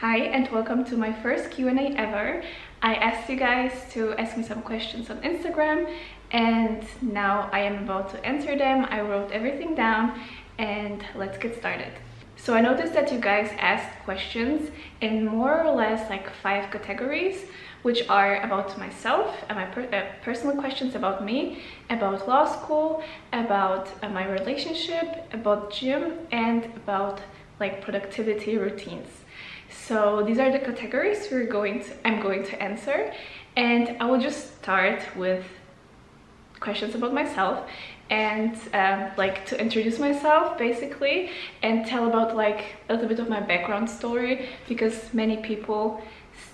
Hi and welcome to my first Q&A ever. I asked you guys to ask me some questions on Instagram and now I am about to answer them. I wrote everything down and let's get started. So I noticed that you guys asked questions in more or less like 5 categories, which are about myself, and my personal questions about me, about law school, about my relationship, about gym, and about like productivity routines. So these are the categories I'm going to answer, and I will just start with questions about myself and like to introduce myself basically and tell about like a little bit of my background story, because many people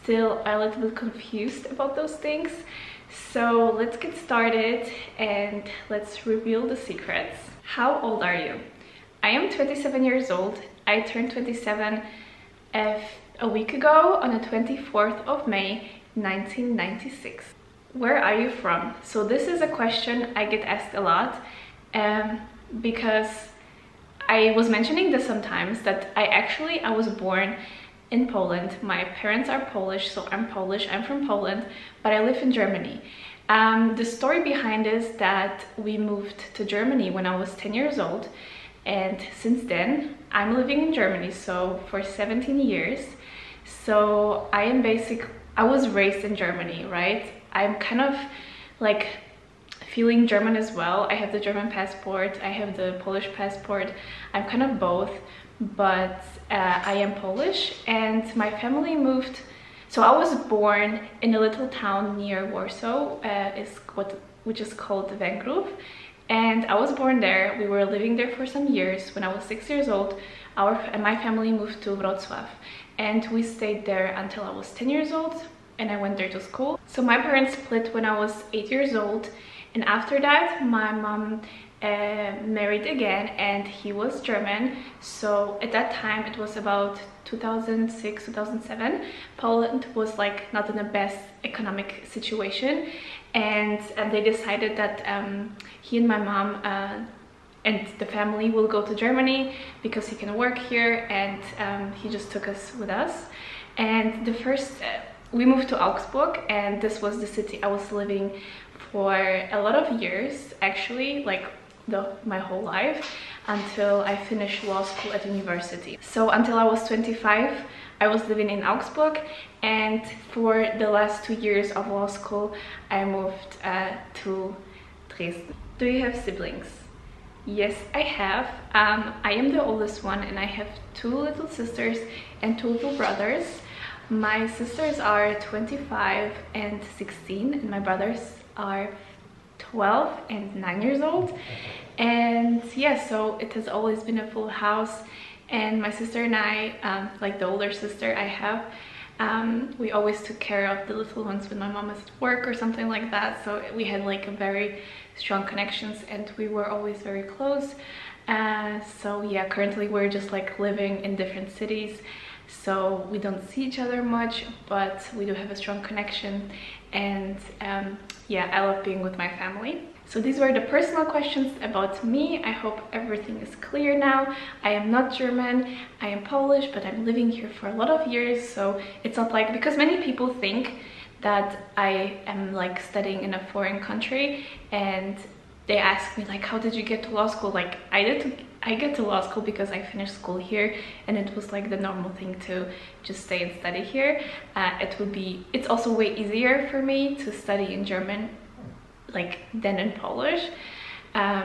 still are a little bit confused about those things. So let's get started and let's reveal the secrets. How old are you? I am 27 years old. I turned 27 a week ago on the 24th of May 1996. Where are you from? So this is a question I get asked a lot because I was mentioning this sometimes, that I was born in Poland. My parents are Polish, so I'm Polish, I'm from Poland, but I live in Germany. The story behind is that we moved to Germany when I was 10 years old, and since then I'm living in Germany, so for 17 years. So I was raised in Germany, right? I'm kind of like feeling German as well. I have the German passport, I have the Polish passport. I'm kind of both, but I am Polish, and my family moved. So I was born in a little town near Warsaw, which is called Węgrów, and I was born there. We were living there for some years. When I was 6 years old, my family moved to Wrocław, and we stayed there until I was 10 years old, and I went there to school. So my parents split when I was 8 years old, and after that my mom married again, and he was German. So at that time, it was about 2006, 2007, Poland was like not in the best economic situation, and they decided that he and my mom and the family will go to Germany because he can work here, and he just took us with us. And we moved to Augsburg, and this was the city I was living for a lot of years, actually, like my whole life, until I finished law school at university. So until I was 25, I was living in Augsburg, and for the last 2 years of law school, I moved to Dresden. Do you have siblings? Yes, I have. I am the oldest one, and I have 2 little sisters and 2 little brothers. My sisters are 25 and 16, and my brothers are 12 and 9 years old. And yeah, so it has always been a full house, and my sister and I, like the older sister I have, we always took care of the little ones when my mom was at work or something like that. So we had like a very strong connections, and we were always very close. So yeah, currently we're just like living in different cities, so we don't see each other much, but we do have a strong connection. And yeah, I love being with my family. So these were the personal questions about me. I hope everything is clear now. I am not German, I am Polish, but I'm living here for a lot of years. So it's not like, because many people think that I am like studying in a foreign country, and they ask me like, how did you get to law school? Like I get to law school because I finished school here, and it was like the normal thing to just stay and study here. It's also way easier for me to study in German like than in Polish,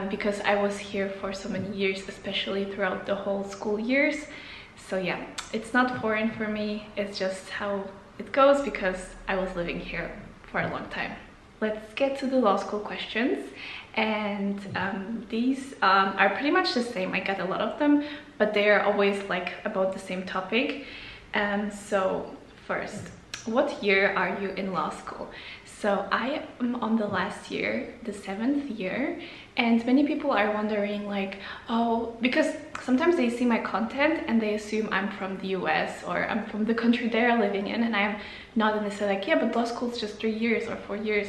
because I was here for so many years, especially throughout the whole school years. So yeah, it's not foreign for me, it's just how it goes because I was living here for a long time. Let's get to the law school questions, and these are pretty much the same. I got a lot of them, but they are always like about the same topic. So first, what year are you in law school? So I am on the last year, the 7th year, and many people are wondering like, oh, because sometimes they see my content and they assume I'm from the US or I'm from the country they're living in, and I'm not, and they say like, yeah, but law school is just 3 years or 4 years.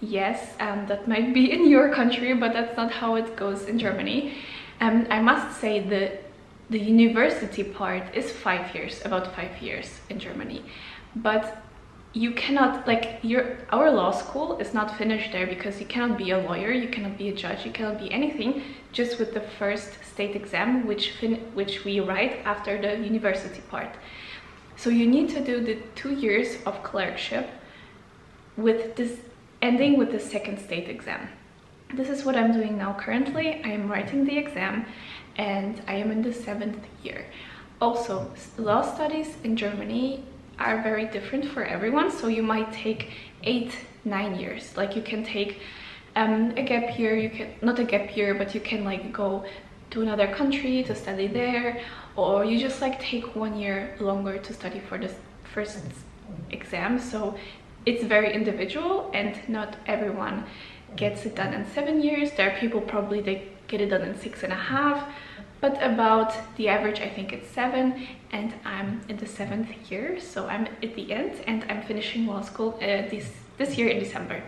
Yes, that might be in your country, but that's not how it goes in Germany. I must say that the university part is 5 years, about 5 years in Germany, but you cannot, like, our law school is not finished there, because you cannot be a lawyer, you cannot be a judge, you cannot be anything just with the first state exam, which we write after the university part. So you need to do the 2 years of clerkship with this, ending with the second state exam. This is what I'm doing now currently. I am writing the exam and I am in the 7th year. Also, law studies in Germany are very different for everyone, so you might take 8-9 years. Like, you can take a gap year, you can, not a gap year, but you can like go to another country to study there, or you just like take 1 year longer to study for this first exam. So it's very individual, and not everyone gets it done in 7 years. There are people probably they get it done in 6.5, but about the average, I think it's 7, and I'm in the 7th year, so I'm at the end, and I'm finishing law school this year in December.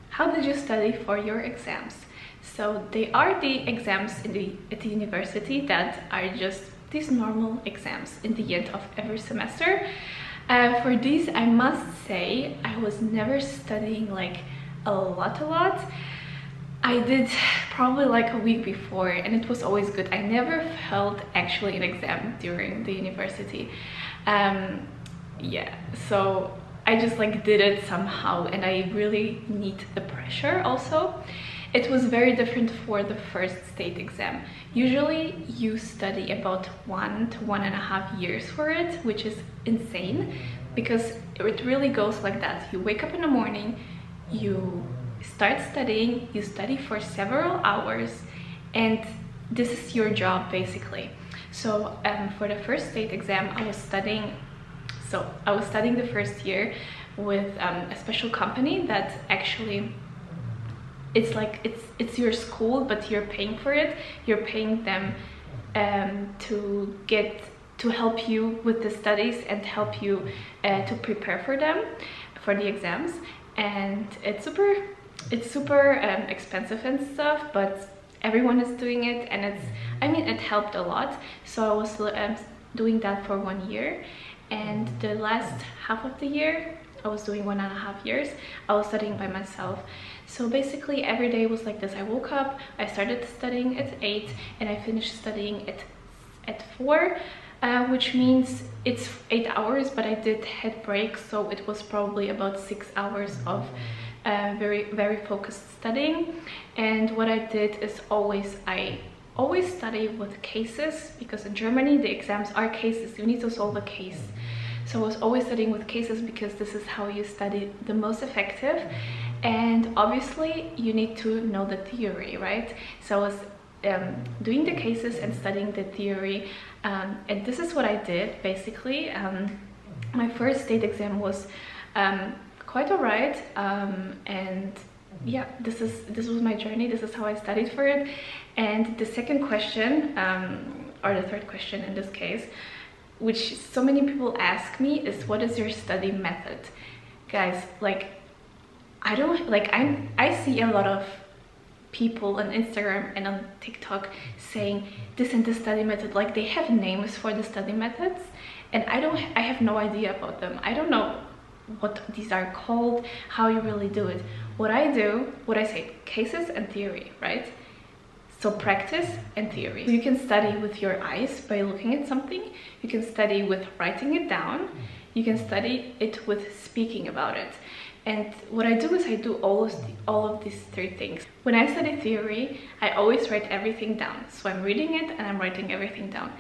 How did you study for your exams? So they are the exams at the university that are just these normal exams in the end of every semester. For these, I must say, I was never studying like a lot. I did probably like a week before, and it was always good. I never felt actually an exam during the university. Yeah, so I just like did it somehow, and I really need the pressure also. It was very different for the first state exam. Usually you study about 1 to 1.5 years for it, which is insane, because it really goes like that. You wake up in the morning, you start studying, you study for several hours, and this is your job basically. So for the first state exam, I was studying the first year with a special company that actually, it's like it's your school, but you're paying for it. You're paying them to help you with the studies and help you to prepare for them, for the exams. And it's super expensive and stuff, but everyone is doing it, and it helped a lot. So I was doing that for 1 year, and the last half of the year, I was doing 1.5 years, I was studying by myself. So basically every day was like this. I woke up, I started studying at 8, and I finished studying at 4, which means it's 8 hours, but I did had breaks, so it was probably about 6 hours of very focused studying. And what I did is I always study with cases, because in Germany the exams are cases. You need to solve a case. So I was always studying with cases, because this is how you study the most effective. And obviously you need to know the theory, right? So I was doing the cases and studying the theory, and this is what I did basically. My first state exam was quite alright, and yeah, this was my journey. This is how I studied for it. And the second question, or the third question in this case, which so many people ask me, is what is your study method? Guys, like, I see a lot of people on Instagram and on TikTok saying this and this study method. Like, they have names for the study methods, and I have no idea about them. I don't know what these are called, how you really do it. What I say, cases and theory, right? So practice and theory. You can study with your eyes by looking at something. You can study with writing it down. You can study it with speaking about it. And what I do is I do all of these 3 things. When I study theory, I always write everything down. So I'm reading it and I'm writing everything down.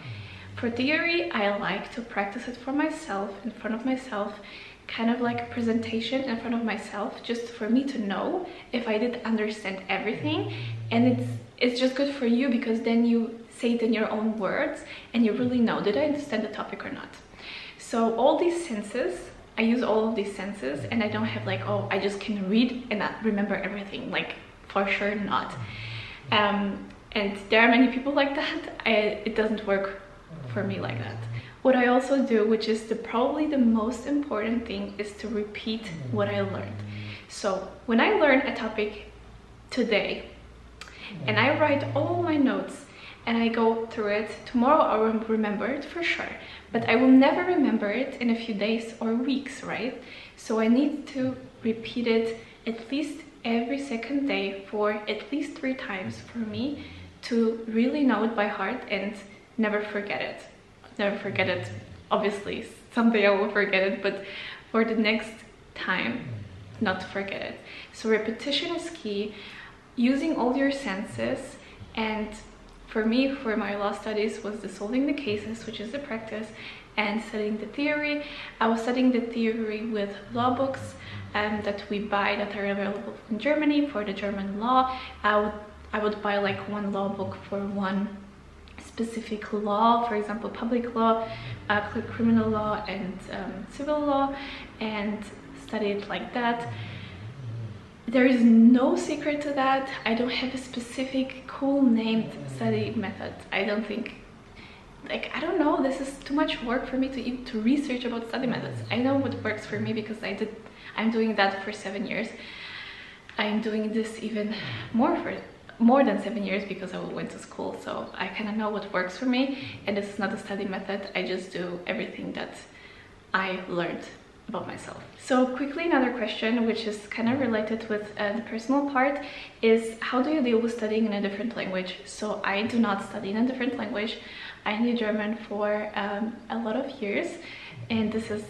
For theory, I like to practice it for myself, in front of myself, kind of like a presentation in front of myself, just for me to know if I did understand everything. And it's just good for you, because then you say it in your own words and you really know, did I understand the topic or not? So all these senses, I use all of these senses, and I don't have like, oh, I just can read and not remember everything. Like, for sure not. And there are many people like that. It doesn't work for me like that. What I also do, which is probably the most important thing, is to repeat what I learned. So when I learn a topic today and I write all my notes and I go through it, tomorrow I will remember it for sure, but I will never remember it in a few days or weeks, right? So I need to repeat it at least every second day for at least 3 times for me to really know it by heart and never forget it. Never forget it, obviously, someday I will forget it, but for the next time, not to forget it. So repetition is key, using all your senses, and for me, for my law studies, was the solving the cases, which is the practice, and studying the theory. I was studying the theory with law books that we buy that are available in Germany for the German law. I would buy like one law book for one specific law, for example, public law, criminal law, and civil law, and study it like that. There is no secret to that. I don't have a specific cool named study method. I don't think, like, I don't know, this is too much work for me to research about study methods. I know what works for me because I'm doing that for 7 years. I'm doing this even more than 7 years because I went to school, so I kind of know what works for me, and this is not a study method. I just do everything that I learned about myself. So quickly, another question which is kind of related with the personal part is, how do you deal with studying in a different language? So I do not study in a different language. I knew German for a lot of years, and this is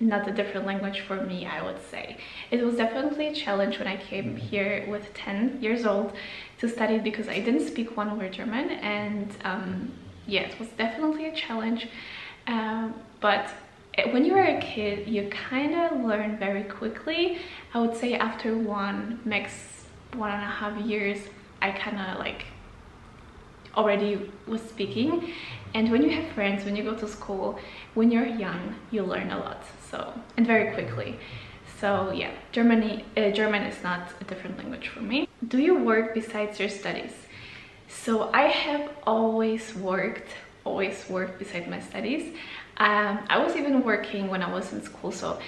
not a different language for me, I would say. It was definitely a challenge when I came here with 10 years old to study it because I didn't speak one word German, and yeah, it was definitely a challenge, but when you're a kid, you kind of learn very quickly. I would say after max 1.5 years, I kind of like already was speaking. And when you have friends, when you go to school, when you're young, you learn a lot, so, and very quickly. So yeah, German is not a different language for me. Do you work besides your studies? So I have always worked besides my studies. I was even working when I was in school, so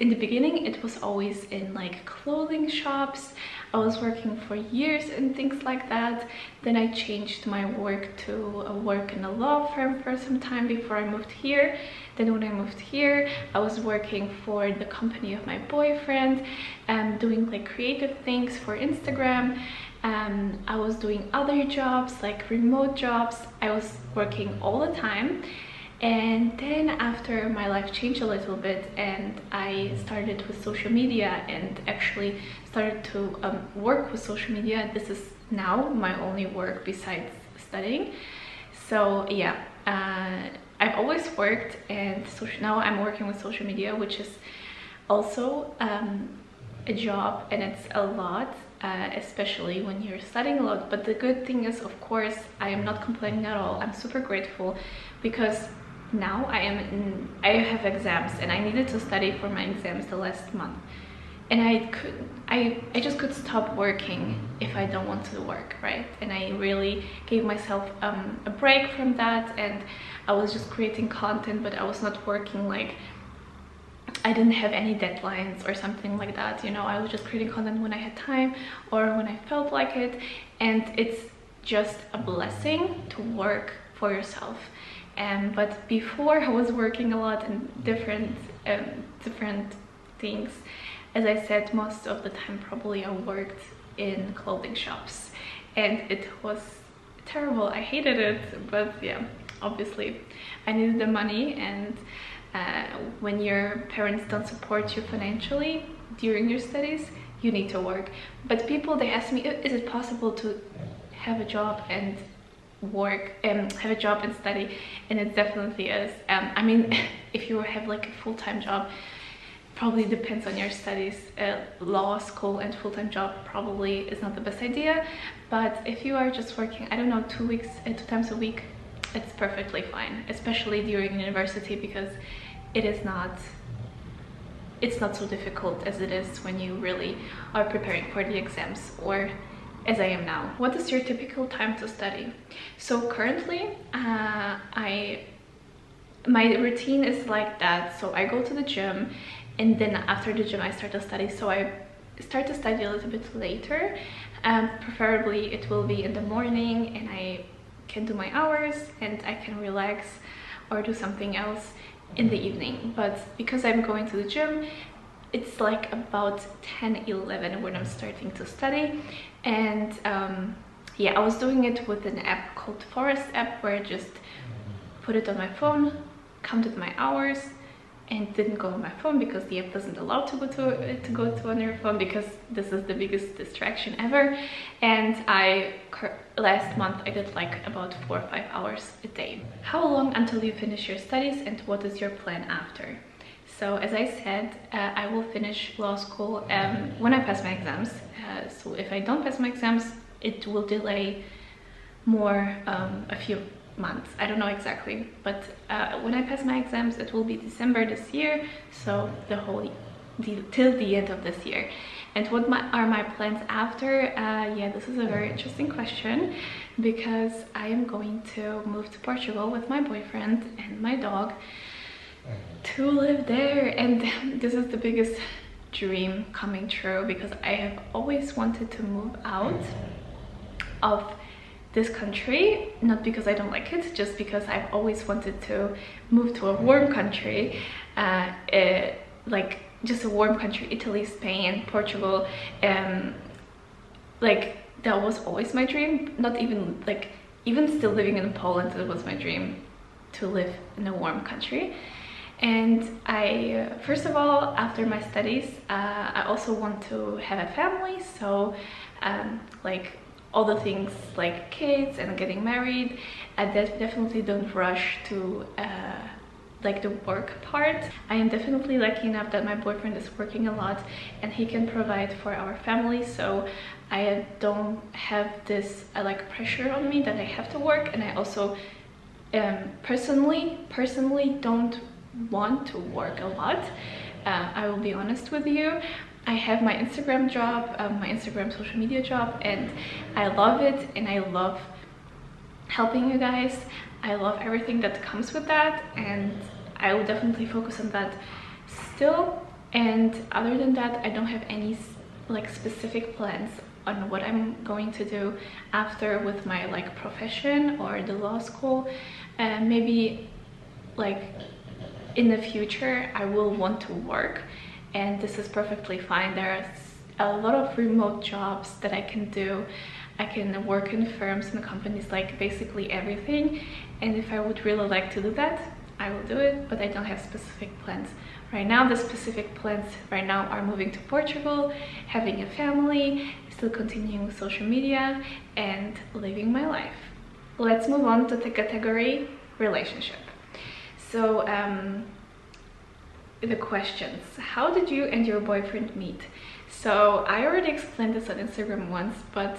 in the beginning it was always in like clothing shops. I was working for years and things like that. Then I changed my work to work in a law firm for some time before I moved here. Then when I moved here, I was working for the company of my boyfriend, doing like creative things for Instagram. I was doing other jobs, like remote jobs. I was working all the time. And then after my life changed a little bit and I started with social media and actually started to work with social media, this is now my only work besides studying. So yeah, I've always worked, and now I'm working with social media, which is also a job, and it's a lot, especially when you're studying a lot. But the good thing is, of course, I am not complaining at all. I'm super grateful because now I have exams, and I needed to study for my exams the last month, and I just could stop working if I don't want to work, right? And I really gave myself a break from that, and I was just creating content, but I was not working. Like, I didn't have any deadlines or something like that, you know. I was just creating content when I had time or when I felt like it, and it's just a blessing to work for yourself. But before, I was working a lot in different things. As I said, most of the time probably I worked in clothing shops, and it was terrible. I hated it, but yeah, obviously I needed the money, and when your parents don't support you financially during your studies, you need to work. But people, they ask me, is it possible to have a job and work and have a job and study? And it definitely is. I mean, if you have like a full-time job, probably depends on your studies. Law school and full-time job probably is not the best idea, but if you are just working, I don't know, 2 times a week, it's perfectly fine, especially during university, because it's not so difficult as it is when you really are preparing for the exams, or as I am now. What is your typical time to study? So currently, my routine is like that. So I go to the gym, and then after the gym I start to study. So I start to study a little bit later. Preferably it will be in the morning and I can do my hours and I can relax or do something else in the evening. But because I'm going to the gym, it's like about 10-11 when I'm starting to study. And yeah, I was doing it with an app called Forest app, where I just put it on my phone, counted my hours, and didn't go on my phone because the app doesn't allow to go to on your phone, because this is the biggest distraction ever. And last month I did like about 4 or 5 hours a day. How long until you finish your studies, and what is your plan after? So as I said, I will finish law school when I pass my exams. So if I don't pass my exams, it will delay more a few months. I don't know exactly, but when I pass my exams, it will be December this year, so till the end of this year. And what are my plans after? Yeah, this is a very interesting question, because I am going to move to Portugal with my boyfriend and my dog to live there, and this is the biggest dream coming true, because I have always wanted to move out of this country, not because I don't like it, just because I've always wanted to move to a warm country, like just a warm country, Italy, Spain, Portugal. Like that was always my dream. Not even like, even still living in Poland, it was my dream to live in a warm country. And I, first of all, after my studies, I also want to have a family. So like all the things like kids and getting married, I definitely don't rush to like the work part. I am definitely lucky enough that my boyfriend is working a lot and he can provide for our family, so I don't have this like pressure on me that I have to work. And I also personally don't want to work a lot. I will be honest with you. I have my Instagram job, my Instagram social media job, and I love it, and I love helping you guys. I love everything that comes with that, and I will definitely focus on that still. And other than that, I don't have any like specific plans on what I'm going to do after with my like profession or the law school. Maybe like in the future I will want to work, and this is perfectly fine. There are a lot of remote jobs that I can do. I can work in firms and companies, like basically everything. And if I would really like to do that, I will do it, but I don't have specific plans right now. The specific plans right now are moving to Portugal, having a family, still continuing with social media, and living my life. Let's move on to the category relationship. So the questions: how did you and your boyfriend meet? So I already explained this on Instagram once, but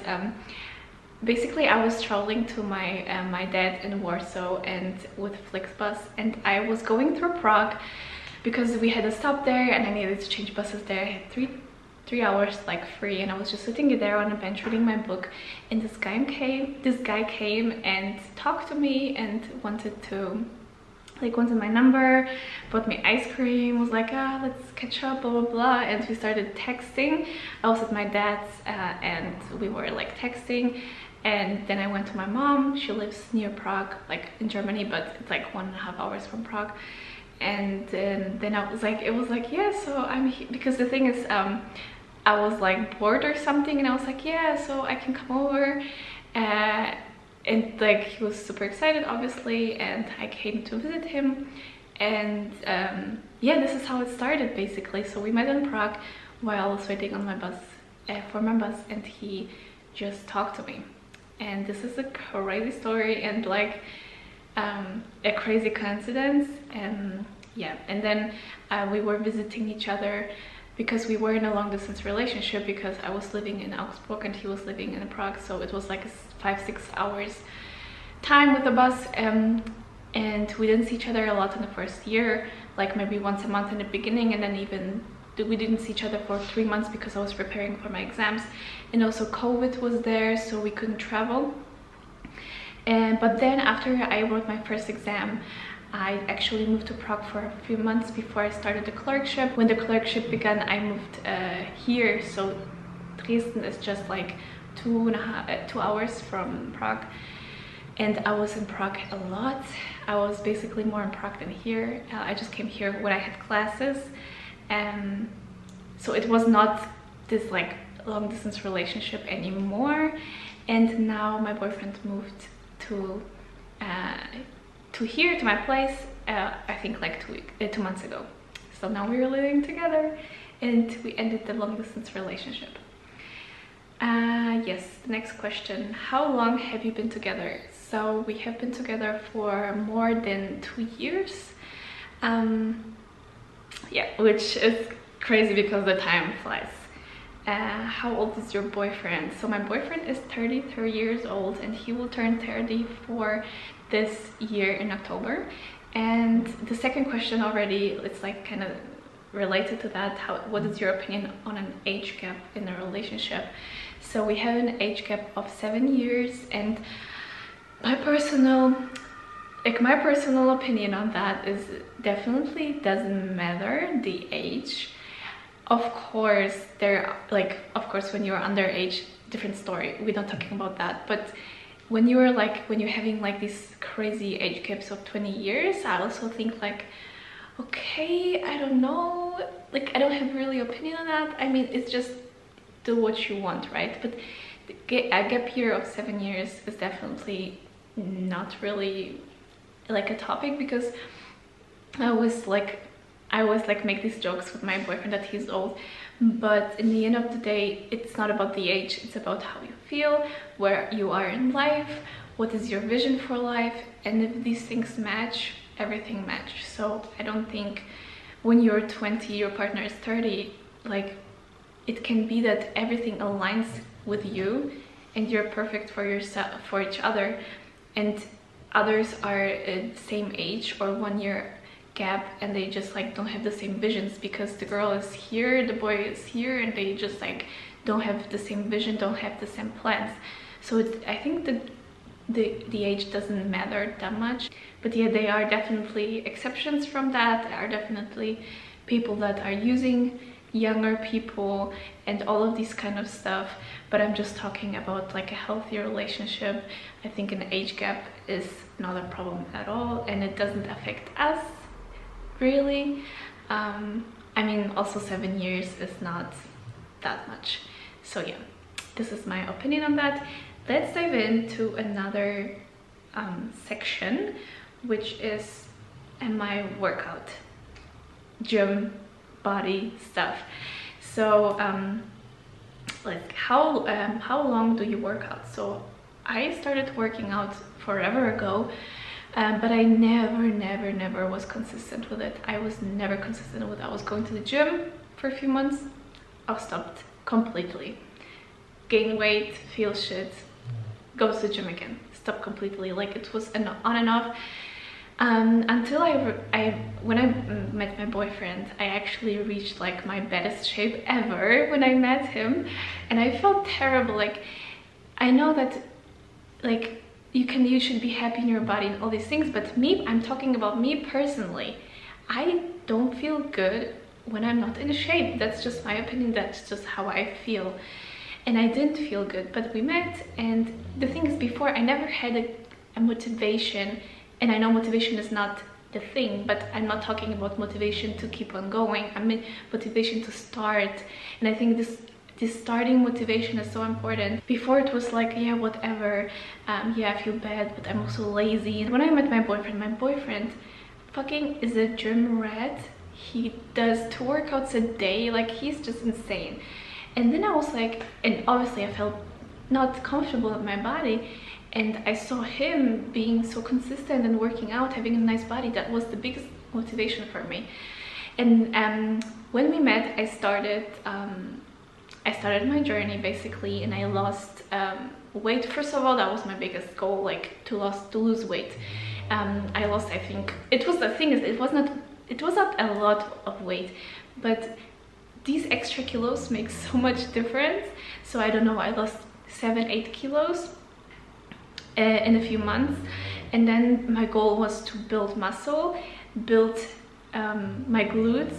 basically I was traveling to my my dad in Warsaw and with Flixbus, and I was going through Prague because we had a stop there and I needed to change buses there. I had three hours like free, and I was just sitting there on a bench reading my book, and this guy came and talked to me and wanted my number, bought me ice cream, was like, let's catch up, blah blah blah. And we started texting. I was at my dad's and we were like texting, and then I went to my mom. She lives near Prague, like in Germany, but it's like 1.5 hours from Prague. And then I was like, yeah, so I'm here, because the thing is I was like bored or something, and I was like, yeah, so I can come over. And like he was super excited, obviously, and I came to visit him. And yeah, this is how it started basically. So we met in Prague while I was waiting on my bus for my bus, and he just talked to me. And this is a crazy story and like a crazy coincidence. And yeah, and then we were visiting each other because we were in a long distance relationship, because I was living in Augsburg and he was living in Prague, so it was like a 5-6 hours time with the bus. And we didn't see each other a lot in the first year, like maybe once a month in the beginning, and then even we didn't see each other for 3 months because I was preparing for my exams, and also COVID was there, so we couldn't travel. But then after I wrote my first exam, I actually moved to Prague for a few months before I started the clerkship. When the clerkship began, I moved here, so Dresden is just like 2 hours from Prague. And I was in Prague a lot. I was basically more in Prague than here. I just came here when I had classes. So it was not this like long distance relationship anymore. And now my boyfriend moved to here, to my place, I think like 2 months ago. So now we're living together and we ended the long distance relationship. Yes, the next question. How long have you been together? So we have been together for more than 2 years. Yeah, which is crazy because the time flies. How old is your boyfriend? So my boyfriend is 33 years old and he will turn 34 this year in October. And the second question already, it's like kind of related to that. What is your opinion on an age gap in a relationship? So we have an age gap of 7 years, and my personal opinion on that is definitely doesn't matter the age. Of course, of course, when you're underage, different story. We're not talking about that. But when you're having like these crazy age gaps of 20 years, I also think like, okay, I don't know. Like, I don't have really opinion on that. I mean, it's just do what you want, right? But a gap year of 7 years is definitely not really like a topic, because I always make these jokes with my boyfriend that he's old, but in the end of the day, it's not about the age, it's about how you feel, where you are in life, what is your vision for life, and if these things match, everything matches. So I don't think when you're 20, your partner is 30, like, it can be that everything aligns with you and you're perfect for yourself, for each other, and others are the same age or 1 year gap and they just like don't have the same visions, because the girl is here, the boy is here, and they just like don't have the same vision, don't have the same plans. So I think that the age doesn't matter that much. But yeah, they are definitely exceptions from that. There are definitely people that are using younger people and all of these kind of stuff, but I'm just talking about like a healthy relationship. I think an age gap is not a problem at all, and it doesn't affect us really. I mean, also 7 years is not that much. So yeah, this is my opinion on that. Let's dive into another section, which is my workout, gym, body stuff. So like how long do you work out? So I started working out forever ago, but I never was consistent with it. I was never consistent with it. I was going to the gym for a few months, I stopped completely, gain weight, feel shit, go to the gym again, stop completely. Like, it was on and off. Until when I met my boyfriend, I actually reached like my baddest shape ever when I met him, and I felt terrible. Like, I know that like you should be happy in your body and all these things, but I'm talking about me personally. I don't feel good when I'm not in shape. That's just my opinion, that's just how I feel, and I didn't feel good. But we met, and the thing is, before I never had a motivation. And I know motivation is not the thing, but I'm not talking about motivation to keep on going. I mean motivation to start. And I think this starting motivation is so important. Before it was like, yeah, whatever, yeah, I feel bad, but I'm also lazy. And when I met my boyfriend fucking is a gym rat. He does 2 workouts a day. Like, he's just insane. And then I was like, and obviously I felt not comfortable with my body. And I saw him being so consistent and working out, having a nice body. That was the biggest motivation for me. And when we met, I started my journey basically, and I lost weight. First of all, that was my biggest goal, like to lose weight. I lost, I think, it was not a lot of weight, but these extra kilos make so much difference. So I don't know, I lost 7-8 kilos in a few months, and then my goal was to build muscle, build my glutes,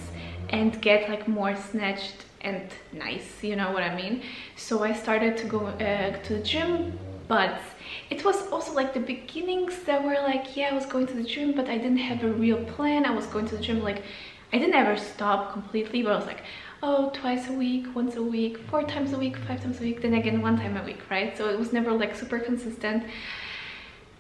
and get like more snatched and nice, you know what I mean? So I started to go to the gym, but it was also like the beginnings that were like, yeah, I was going to the gym, but I didn't have a real plan. I was going to the gym, like I didn't ever stop completely, but I was like, oh, twice a week, once a week, 4 times a week, 5 times a week, then again 1 time a week, right? So it was never like super consistent.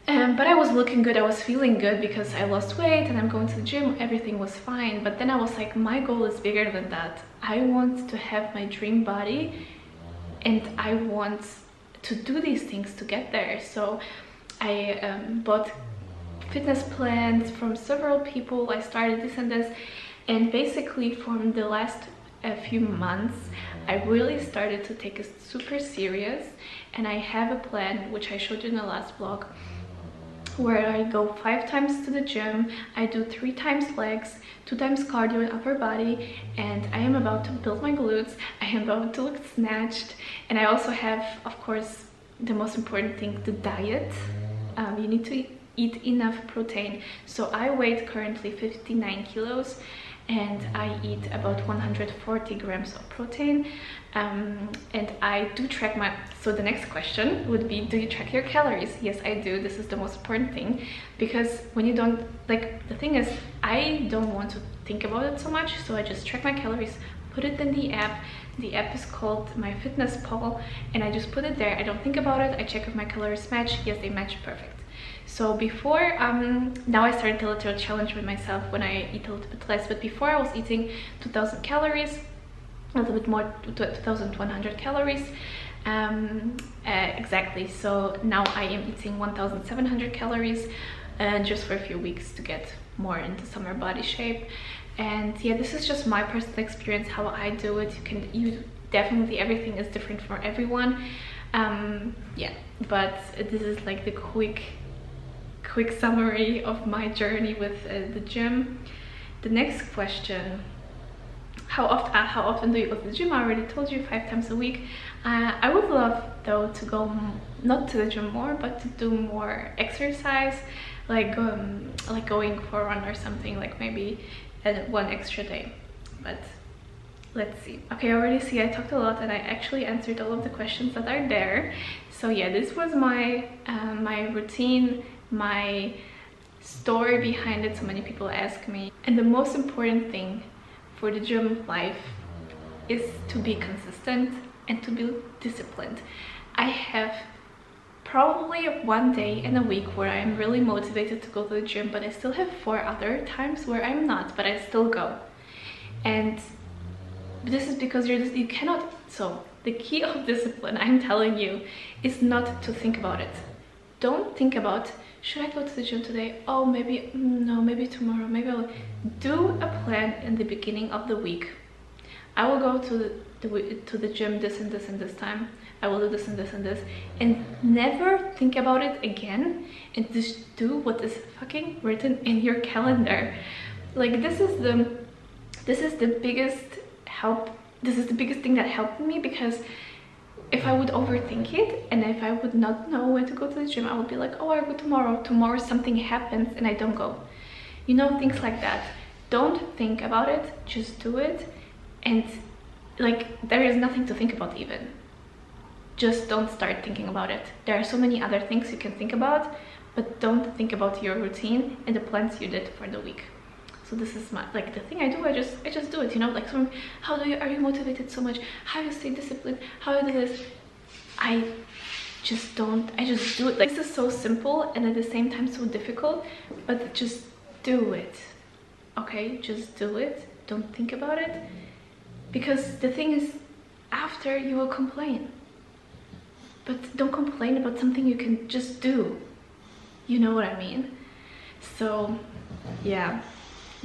But I was looking good, I was feeling good because I lost weight and I'm going to the gym, everything was fine. But then I was like, my goal is bigger than that. I want to have my dream body and I want to do these things to get there. So I bought fitness plans from several people, I started this and this, and basically from the last few months I really started to take it super serious, and I have a plan which I showed you in the last vlog, where I go 5 times to the gym, I do 3 times legs, 2 times cardio and upper body, and I am about to build my glutes, I am about to look snatched, and I also have, of course, the most important thing, the diet. You need to eat enough protein. So I weigh currently 59 kilos and I eat about 140 grams of protein, and I do track my, so the next question would be, do you track your calories? Yes, I do. This is the most important thing, because when you don't, like, the thing is, I don't want to think about it so much, so I just track my calories, put it in the app. The app is called MyFitnessPal, and I just put it there. I don't think about it. I check if my calories match. Yes, they match, perfect. So before, now I started a little challenge with myself when I eat a little bit less, but before I was eating 2000 calories, a little bit more, 2100 calories, exactly. So now I am eating 1700 calories, just for a few weeks to get more into summer body shape. And yeah, this is just my personal experience, how I do it. You definitely, everything is different for everyone. Yeah, but this is like the quick summary of my journey with the gym. The next question, how often do you go to the gym? I already told you, 5 times a week. I would love though to go not to the gym more, but to do more exercise, like going for a run or something, like maybe 1 extra day. But let's see. Okay, I already see I talked a lot and I actually answered all of the questions that are there. So yeah, this was my my routine, my story behind it. So many people ask me, and the most important thing for the gym life is to be consistent and to be disciplined. I have probably 1 day in a week where I am really motivated to go to the gym, but I still have 4 other times where I'm not, but I still go. And this is because you cannot, so the key of discipline, I'm telling you, is not to think about it. Don't think about, should I go to the gym today? Oh, maybe, no, maybe tomorrow, maybe I'll do a plan in the beginning of the week. I will go to the gym this and this and this time. I will do this and this and this, and never think about it again, and just do what is fucking written in your calendar. Like, this is the biggest help. This is the biggest thing that helped me, because if I would overthink it and if I would not know when to go to the gym, I would be like, oh, I'll go tomorrow. Tomorrow something happens and I don't go. You know, things like that. Don't think about it, just do it. And like, there is nothing to think about even. Just don't start thinking about it. There are so many other things you can think about, but don't think about your routine and the plans you did for the week. So this is my, like, the thing I do. I just do it, you know, like, some, are you motivated so much? How do you stay disciplined? How do you do this? I just do it. Like, this is so simple and at the same time so difficult, but just do it. Okay, just do it. Don't think about it, because the thing is, after you will complain. But don't complain about something you can just do. You know what I mean? So yeah,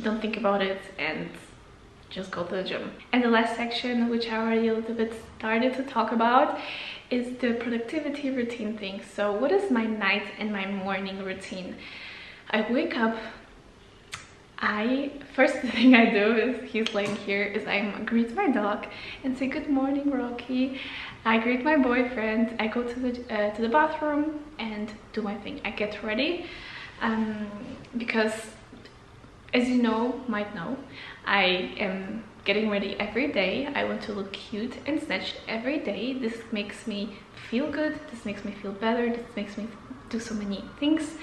don't think about it and just go to the gym. And the last section, which I already a little bit started to talk about, is the productivity routine thing. So what is my night and my morning routine? I wake up, first thing I do is, he's laying here, is I greet my dog and say good morning, Rocky. I greet my boyfriend, I go to the bathroom and do my thing. I get ready, because as you might know, I am getting ready every day. I want to look cute and snatched every day. This makes me feel good, this makes me feel better, this makes me do so many things.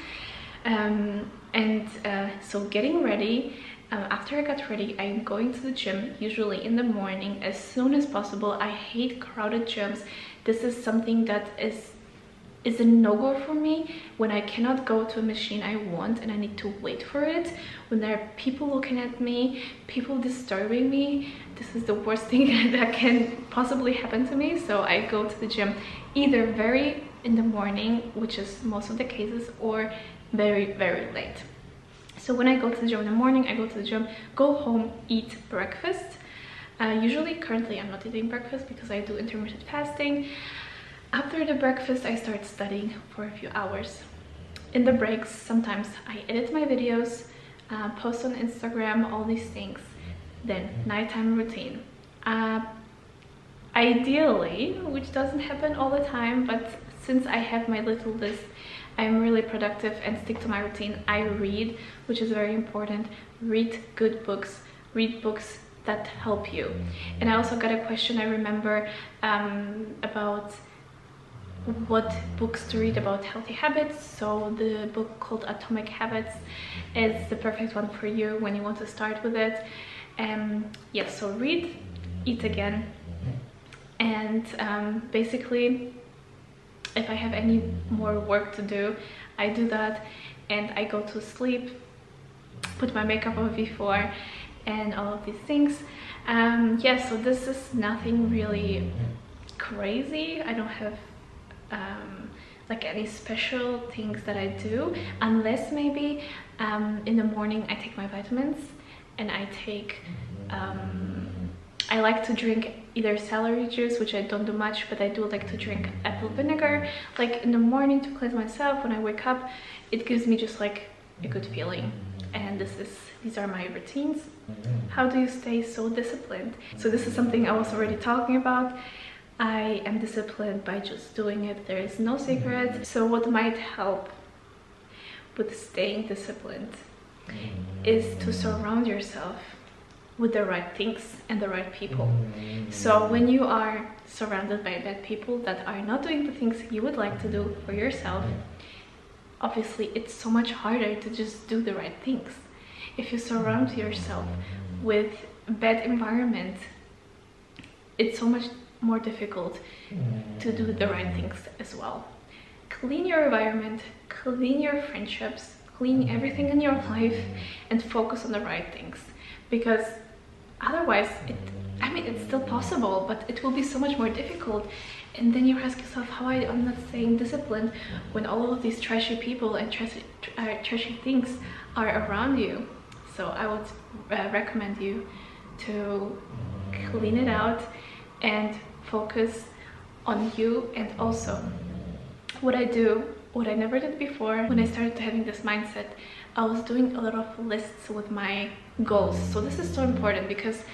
So getting ready, after I got ready, I'm going to the gym, usually in the morning, as soon as possible. I hate crowded gyms. This is something that is a no-go for me, when I cannot go to a machine I want and I need to wait for it, when there are people looking at me, people disturbing me. This is the worst thing that can possibly happen to me. So I go to the gym either very in the morning, which is most of the cases, or very late. So when I go to the gym in the morning, I go to the gym, go home, eat breakfast. Usually, currently I'm not eating breakfast because I do intermittent fasting. After the breakfast, I start studying for a few hours. In the breaks, sometimes I edit my videos, post on Instagram, all these things. Then nighttime routine. Ideally, which doesn't happen all the time, but since I have my little list, I'm really productive and stick to my routine. I read, which is very important. Read good books, read books that help you. And I also got a question, I remember, about what books to read about healthy habits. So the book called Atomic Habits is the perfect one for you when you want to start with it. Yes, so read, eat again, and basically if I have any more work to do, I do that, and I go to sleep, put my makeup on before, and all of these things. Yeah, so this is nothing really crazy. I don't have like any special things that I do, unless maybe in the morning I take my vitamins, and I take I like to drink either celery juice, which I don't do much, but I do like to drink apple vinegar like in the morning to cleanse myself. When I wake up, it gives me just like a good feeling. And these are my routines. How do you stay so disciplined? So this is something I was already talking about. I am disciplined by just doing it. There is no secret. So what might help with staying disciplined is to surround yourself with the right things and the right people. So when you are surrounded by bad people that are not doing the things you would like to do for yourself, obviously it's so much harder to just do the right things. If you surround yourself with a bad environment, it's so much more difficult to do the right things as well. Clean your environment, clean your friendships, clean everything in your life, and focus on the right things. Because otherwise, it's still possible, but it will be so much more difficult. And then you ask yourself, how I'm not staying disciplined when all of these trashy people and trashy things are around you. So I would recommend you to clean it out and focus on you. And also, what I never did before, when I started having this mindset, I was doing a lot of lists with my goals. So this is so important, because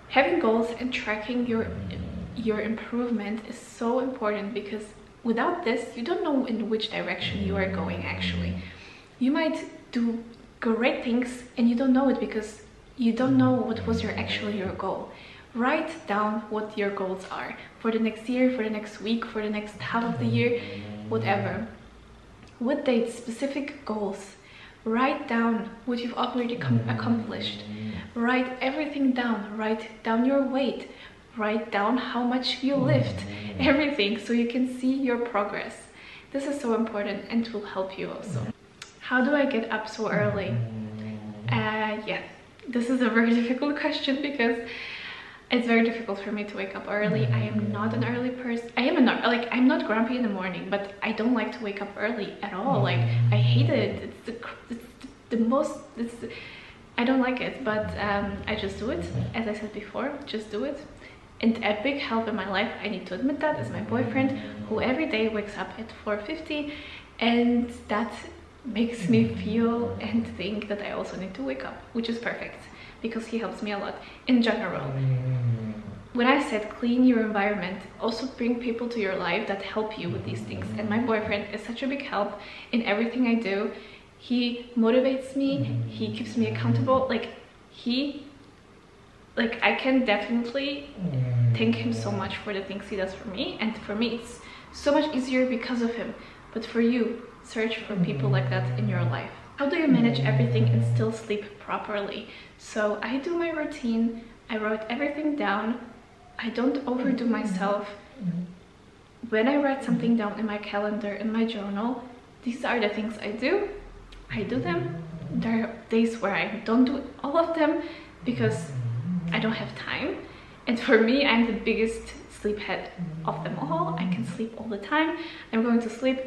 having goals and tracking your improvement is so important, because without this, you don't know in which direction you are going actually. You might do great things and you don't know it, because you don't know what was your goal. Write down what your goals are for the next year, for the next week, for the next half of the year, whatever. With dates, specific goals. Write down what you've already accomplished. Write everything down. Write down your weight. Write down how much you lift. Everything, so you can see your progress. This is so important and it will help you also. How do I get up so early? Yeah, this is a very difficult question, because it's very difficult for me to wake up early. I am not an early person. I'm not grumpy in the morning, but I don't like to wake up early at all. Like, I hate it. I don't like it, but I just do it. As I said before, just do it. And a big help in my life, I need to admit that, is my boyfriend, who every day wakes up at 4:50, and that makes me feel and think that I also need to wake up, which is perfect, because he helps me a lot in general. when I said clean your environment, also bring people to your life that help you with these things. And my boyfriend is such a big help in everything I do. He motivates me, he keeps me accountable. I can definitely thank him so much for the things he does for me, and for me it's so much easier because of him. But for you, search for people like that in your life. How do you manage everything and still sleep properly? So I do my routine, I wrote everything down, I don't overdo myself. When I write something down in my calendar, in my journal, these are the things I do them. There are days where I don't do all of them because I don't have time. And for me, I'm the biggest sleephead of them all. I can sleep all the time. I'm going to sleep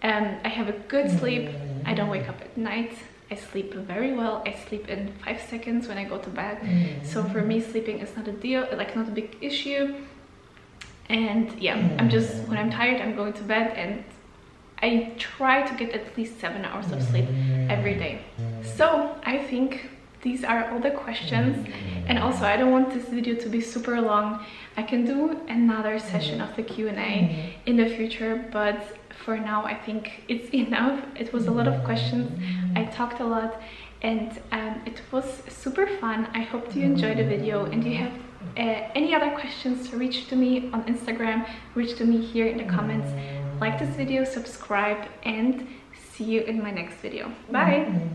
and I have a good sleep. I don't wake up at night. I sleep very well. I sleep in 5 seconds when I go to bed. So for me, sleeping is not a deal, like not a big issue. And yeah, when I'm tired, I'm going to bed, and I try to get at least 7 hours of sleep every day. So I think these are all the questions, and also I don't want this video to be super long. I can do another session of the Q&A in the future, but for now I think it's enough. It was a lot of questions, I talked a lot, and it was super fun. I hope you enjoyed the video, and you have any other questions, reach to me on Instagram, reach to me here in the comments. Like this video, subscribe, and see you in my next video. Bye!